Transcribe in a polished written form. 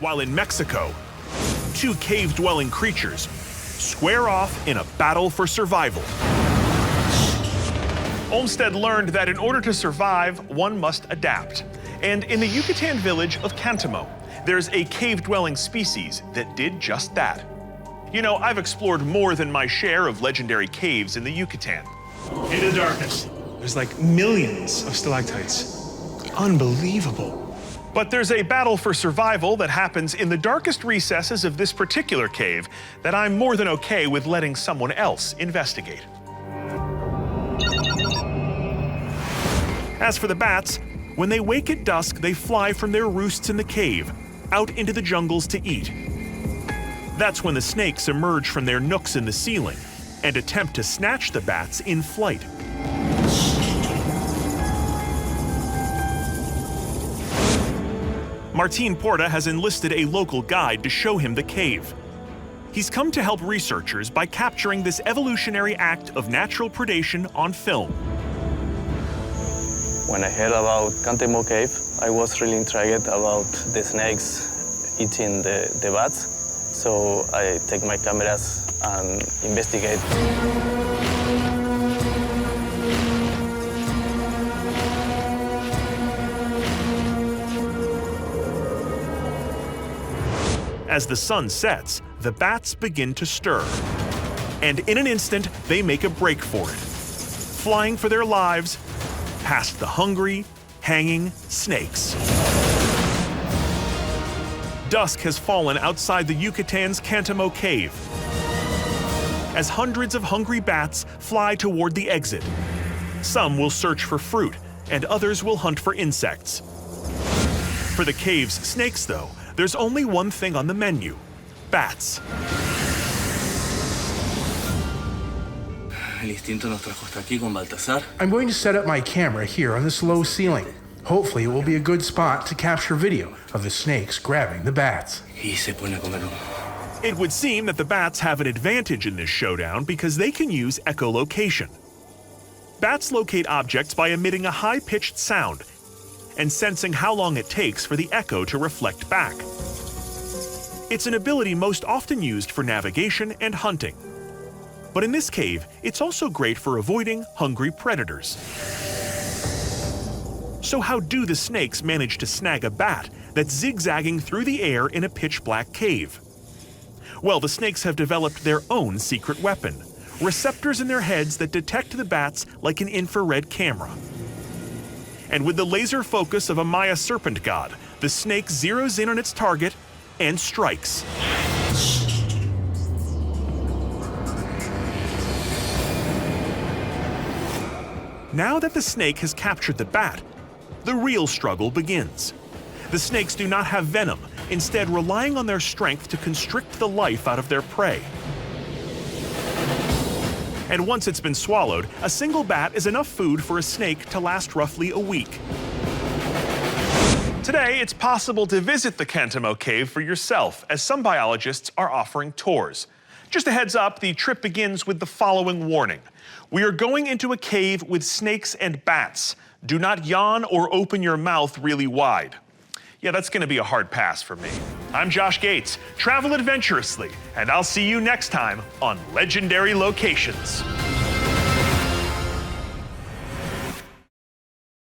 while in Mexico, two cave-dwelling creatures square off in a battle for survival. Olmsted learned that in order to survive, one must adapt. And in the Yucatan village of Cantamo, there's a cave-dwelling species that did just that. You know, I've explored more than my share of legendary caves in the Yucatan. Into the darkness. There's like millions of stalactites. Unbelievable. But there's a battle for survival that happens in the darkest recesses of this particular cave that I'm more than okay with letting someone else investigate. As for the bats, when they wake at dusk, they fly from their roosts in the cave, out into the jungles to eat. That's when the snakes emerge from their nooks in the ceiling and attempt to snatch the bats in flight. Martín Porta has enlisted a local guide to show him the cave. He's come to help researchers by capturing this evolutionary act of natural predation on film. When I heard about Cantamo Cave, I was really intrigued about the snakes eating the bats. So I take my cameras and investigate. As the sun sets, the bats begin to stir. And in an instant, they make a break for it, flying for their lives past the hungry, hanging snakes. Dusk has fallen outside the Yucatan's Cantamo Cave as hundreds of hungry bats fly toward the exit. Some will search for fruit, and others will hunt for insects. For the cave's snakes, though, there's only one thing on the menu: bats. El instinto nos trajo hasta aquí con Baltasar. I'm going to set up my camera here on this low ceiling. Hopefully it will be a good spot to capture video of the snakes grabbing the bats. Y se pone a comerlo. It would seem that the bats have an advantage in this showdown because they can use echolocation. Bats locate objects by emitting a high-pitched sound and sensing how long it takes for the echo to reflect back. It's an ability most often used for navigation and hunting. But in this cave, it's also great for avoiding hungry predators. So how do the snakes manage to snag a bat that's zigzagging through the air in a pitch-black cave? Well, the snakes have developed their own secret weapon, receptors in their heads that detect the bats like an infrared camera. And with the laser focus of a Maya serpent god, the snake zeroes in on its target and strikes. Now that the snake has captured the bat, the real struggle begins. The snakes do not have venom, instead relying on their strength to constrict the life out of their prey. And once it's been swallowed, a single bat is enough food for a snake to last roughly a week. Today, it's possible to visit the Cantamo Cave for yourself, as some biologists are offering tours. Just a heads up, the trip begins with the following warning. We are going into a cave with snakes and bats. Do not yawn or open your mouth really wide. Yeah, that's gonna be a hard pass for me. I'm Josh Gates. Travel adventurously, and I'll see you next time on Legendary Locations.